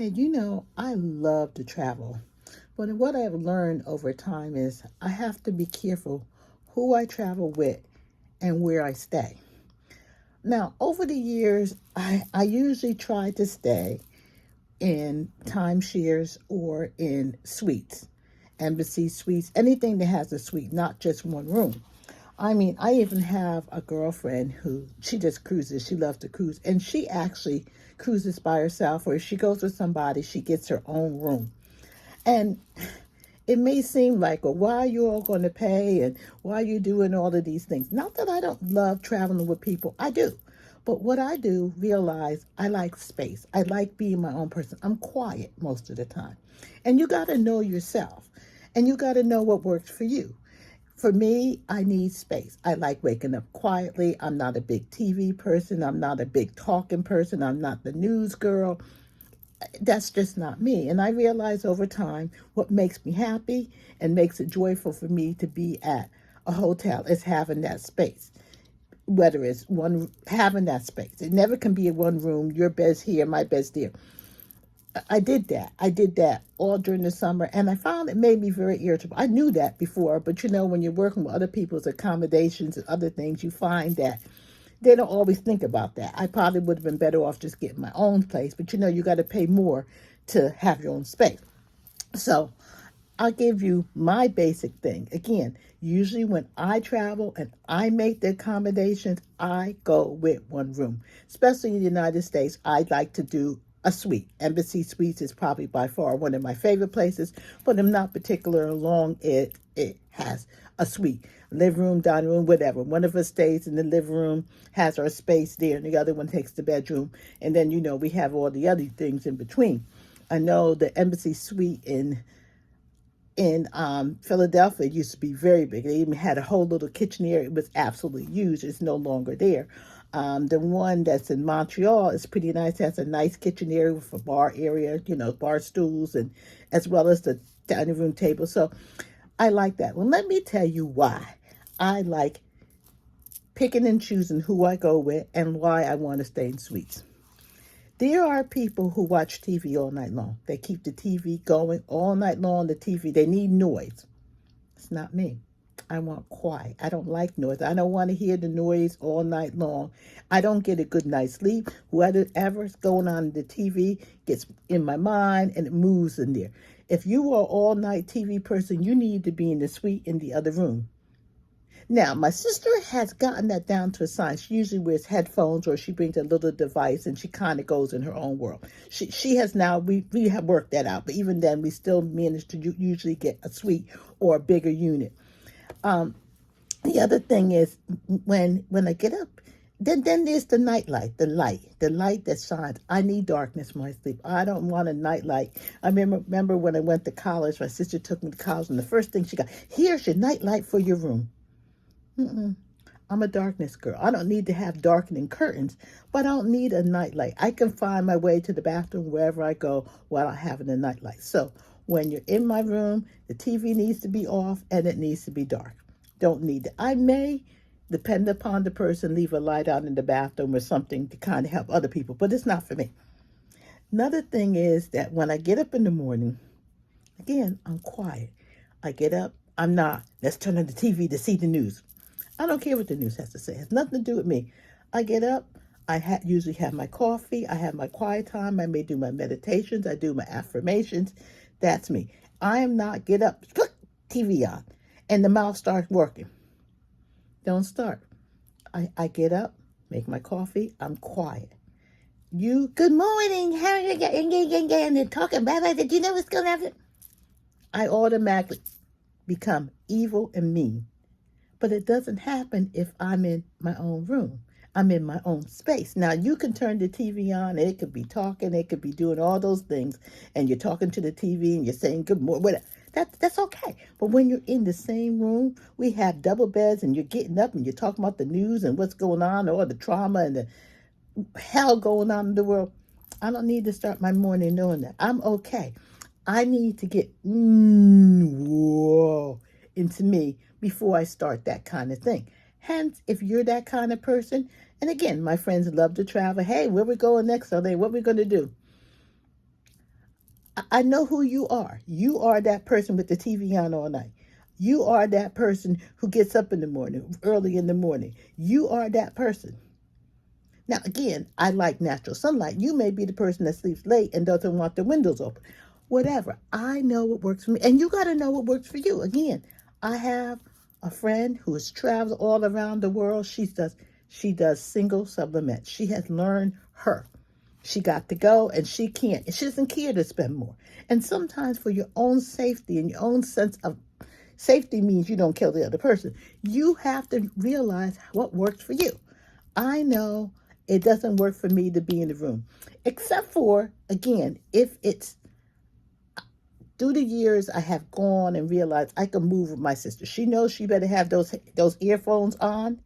Hey, I love to travel. But what I've learned over time is I have to be careful who I travel with and where I stay. Now, over the years, I usually try to stay in timeshares or in suites, embassy suites, anything that has a suite, not just one room. I mean, I even have a girlfriend who she just cruises. She loves to cruise, and she actually cruises by herself, or if she goes with somebody, she gets her own room. And it may seem like, well, why are you all going to pay and why are you doing all of these things? Not that I don't love traveling with people, I do. But what I do realize I like space. I like being my own person. I'm quiet most of the time. And you got to know yourself and you got to know what works for you. For me, I need space. I like waking up quietly. I'm not a big TV person. I'm not a big talking person. I'm not the news girl. That's just not me. And I realize over time what makes me happy and makes it joyful for me to be at a hotel is having that space. Whether it's one having that space. It never can be in one room, your bed's here, my bed's there. I did that. I did that all during the summer, and I found it made me very irritable. I knew that before, but when you're working with other people's accommodations and other things, you find that they don't always think about that. I probably would have been better off just getting my own place, but you got to pay more to have your own space. So I'll give you my basic thing. Again, usually when I travel and I make the accommodations, I go with one room. Especially in the United States, I like to do a suite. Embassy Suites is probably by far one of my favorite places, but I'm not particular along it. It has a suite, living room, dining room, whatever. One of us stays in the living room, has our space there, and the other one takes the bedroom. And then, we have all the other things in between. I know the Embassy Suite in Philadelphia used to be very big. They even had a whole little kitchen area. It was absolutely huge. It's no longer there. The one that's in Montreal is pretty nice. It has a nice kitchen area with a bar area, bar stools, and as well as the dining room table. So I like that. Well, let me tell you why I like picking and choosing who I go with and why I want to stay in suites. There are people who watch TV all night long. They keep the TV going all night long. The TV, they need noise. It's not me. I want quiet. I don't like noise. I don't want to hear the noise all night long. I don't get a good night's sleep. Whatever's going on in the TV gets in my mind and it moves in there. If you are an all-night TV person, you need to be in the suite in the other room. Now, my sister has gotten that down to a science. She usually wears headphones or she brings a little device and she kind of goes in her own world. She has now, we have worked that out. But even then, we still manage to usually get a suite or a bigger unit. The other thing is when I get up, then there's the nightlight, the light that shines. I need darkness when I sleep. I don't want a nightlight. I remember when I went to college, my sister took me to college, and the first thing she got, here's your nightlight for your room. I'm a darkness girl. I don't need to have darkening curtains, but I don't need a nightlight. I can find my way to the bathroom wherever I go while having a nightlight. So when you're in my room, the TV needs to be off and it needs to be dark. Don't need it. I may, depend upon the person, leave a light out in the bathroom or something to kind of help other people, but it's not for me. Another thing is that when I get up in the morning, again, I'm quiet. I get up, let's turn on the TV to see the news. I don't care what the news has to say. It has nothing to do with me. I get up. I usually have my coffee. I have my quiet time. I may do my meditations. I do my affirmations. That's me. I am not get up, put TV on, and the mouth starts working. Don't start. I get up, make my coffee. I'm quiet. Good morning. How are you getting? And they're talking blah, blah, blah. Do you know what's going to happen? I automatically become evil and mean. But it doesn't happen if I'm in my own room. I'm in my own space. Now, you can turn the TV on, and it could be talking, it could be doing all those things, and you're talking to the TV, and you're saying good morning, whatever. That's okay. But when you're in the same room, we have double beds, and you're getting up, and you're talking about the news and what's going on, or the trauma and the hell going on in the world. I don't need to start my morning knowing that. I'm okay. I need to get whoa into me before I start that kind of thing. Hence, if you're that kind of person, and again, my friends love to travel. Hey, where we going next? What we going to do? I know who you are. You are that person with the TV on all night. You are that person who gets up in the morning, early in the morning. You are that person. Now, again, I like natural sunlight. You may be the person that sleeps late and doesn't want the windows open. Whatever. I know what works for me. And you got to know what works for you. Again, I have a friend who has traveled all around the world. She does single supplements. She has learned her. She got to go and she can't. She doesn't care to spend more. And sometimes for your own safety and your own sense of safety means you don't kill the other person. You have to realize what works for you. I know it doesn't work for me to be in the room, except for, again, if it's through the years I have gone and realized I can move with my sister. She knows she better have those earphones on,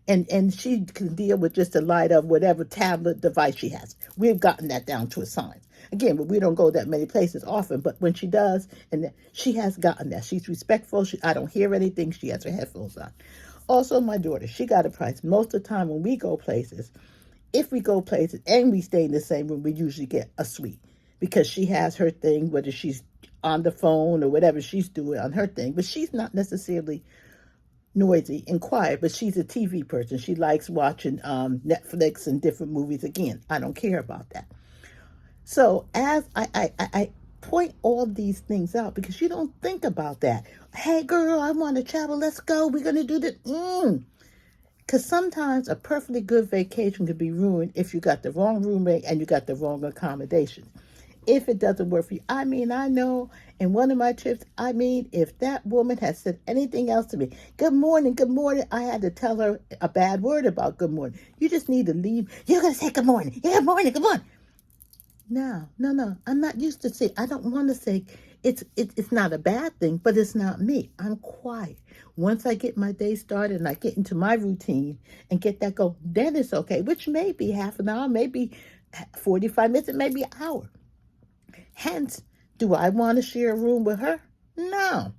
and she can deal with just the light of whatever tablet device she has. We've gotten that down to a science. Again, but we don't go that many places often. But when she does, and she has gotten that. She's respectful. I don't hear anything. She has her headphones on. Also, my daughter, she got a price. Most of the time when we go places, if we go places and we stay in the same room, we usually get a suite because she has her thing, whether she's on the phone or whatever she's doing on her thing. But she's not necessarily noisy and quiet, but she's a TV person. She likes watching Netflix and different movies. Again, I don't care about that. So as I point all these things out because you don't think about that. Hey, girl, I want to travel. Let's go. We're going to do this. Because sometimes a perfectly good vacation could be ruined if you got the wrong roommate and you got the wrong accommodations. If it doesn't work for you. I mean, I know in one of my trips, if that woman had said anything else to me, good morning, I had to tell her a bad word about good morning. You just need to leave. You're going to say good morning. Yeah, good morning, good morning. No. I'm not used to say, I don't want to say, it's not a bad thing, but it's not me. I'm quiet. Once I get my day started and I get into my routine and get that go, then it's okay, which may be half an hour, maybe 45 minutes, it may be an hour. Hence, do I want to share a room with her? No,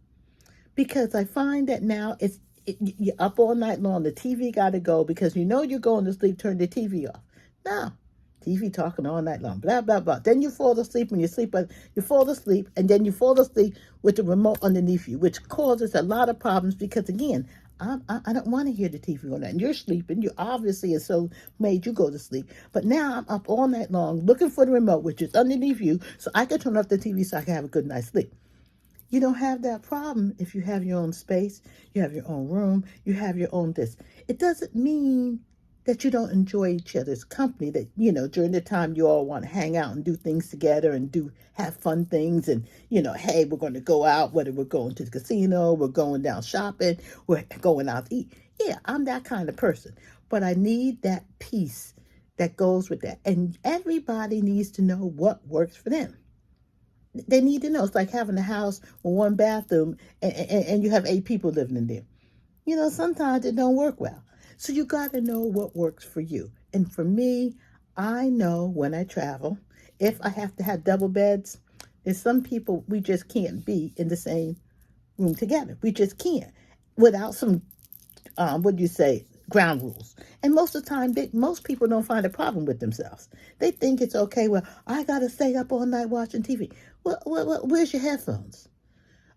because I find that now you're up all night long. The TV got to go because you know you're going to sleep. Turn the TV off. No, TV talking all night long. Blah blah blah. Then you fall asleep and you fall asleep and then you fall asleep with the remote underneath you, which causes a lot of problems because again, I don't want to hear the TV on that. And you're sleeping. You obviously is so made you go to sleep. But now I'm up all night long looking for the remote, which is underneath you, so I can turn off the TV so I can have a good night's sleep. You don't have that problem if you have your own space, you have your own room, you have your own this. It doesn't mean that you don't enjoy each other's company, that, during the time you all want to hang out and do things together and have fun things and, hey, we're going to go out, whether we're going to the casino, we're going down shopping, we're going out to eat. Yeah, I'm that kind of person. But I need that peace that goes with that. And everybody needs to know what works for them. They need to know. It's like having a house with one bathroom and you have 8 people living in there. Sometimes it don't work well. So you got to know what works for you. And for me, I know when I travel, if I have to have double beds, there's some people we just can't be in the same room together. We just can't without some, ground rules. And most of the time, most people don't find a problem with themselves. They think it's okay. Well, I got to stay up all night watching TV. Well, where's your headphones?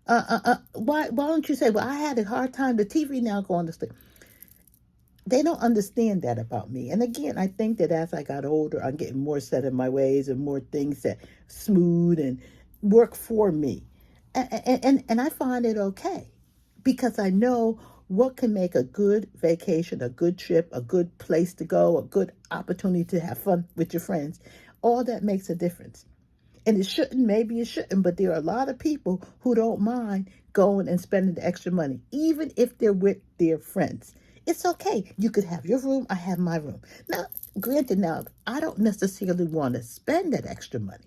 Why don't you say, well, I had a hard time. The TV now going to sleep. They don't understand that about me. And again, I think that as I got older, I'm getting more set in my ways and more things that smooth and work for me. And I find it okay because I know what can make a good vacation, a good trip, a good place to go, a good opportunity to have fun with your friends. All that makes a difference. And maybe it shouldn't, but there are a lot of people who don't mind going and spending the extra money, even if they're with their friends. It's okay. You could have your room, I have my room. Now, granted, I don't necessarily want to spend that extra money.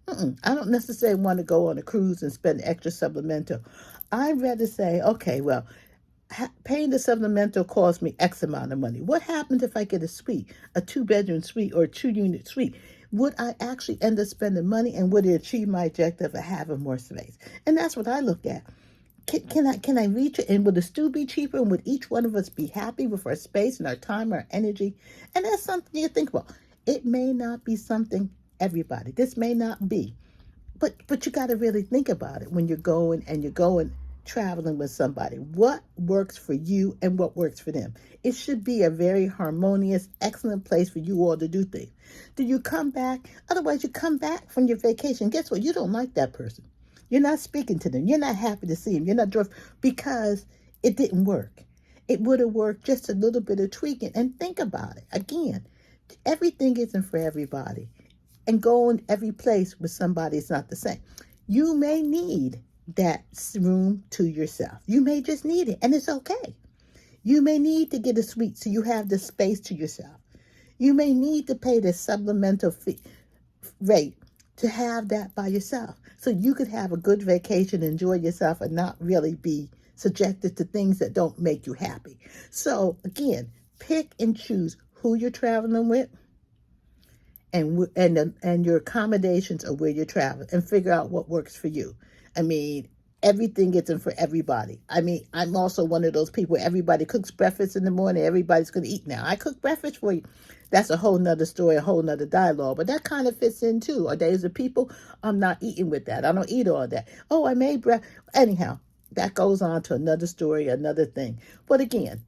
I don't necessarily want to go on a cruise and spend extra supplemental. I'd rather say, okay, well, paying the supplemental costs me X amount of money. What happens if I get a suite, a 2-bedroom suite or a 2-unit suite? Would I actually end up spending money and would it achieve my objective of having more space? And that's what I look at. Can I reach it? And would it still be cheaper? And would each one of us be happy with our space and our time, our energy? And that's something you think about. It may not be something everybody. This may not be But you got to really think about it when you're going traveling with somebody. What works for you and what works for them? It should be a very harmonious, excellent place for you all to do things. Do you come back? Otherwise, you come back from your vacation. Guess what? You don't like that person. You're not speaking to them. You're not happy to see them. You're not drove because it didn't work. It would have worked just a little bit of tweaking. And think about it. Again, everything isn't for everybody, and going every place with somebody is not the same. You may need that room to yourself. You may just need it, and it's okay. You may need to get a suite so you have the space to yourself. You may need to pay the supplemental fee rate to have that by yourself so you could have a good vacation, enjoy yourself, and not really be subjected to things that don't make you happy. So again, pick and choose who you're traveling with, and your accommodations are where you're traveling, and figure out what works for you. I mean, everything isn't for everybody. I mean, I'm also one of those people where everybody cooks breakfast in the morning. Everybody's going to eat now. I cook breakfast for you. That's a whole nother story, a whole nother dialogue. But that kind of fits in too. Are days of people, I'm not eating with that. I don't eat all that. Oh, I made breakfast. Anyhow, that goes on to another story, another thing. But again,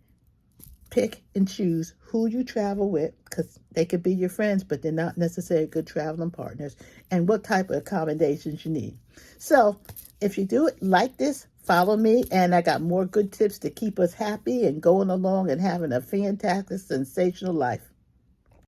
pick and choose who you travel with, because they could be your friends, but they're not necessarily good traveling partners, and what type of accommodations you need. So if you do it like this, follow me, and I got more good tips to keep us happy and going along and having a fantastic, sensational life.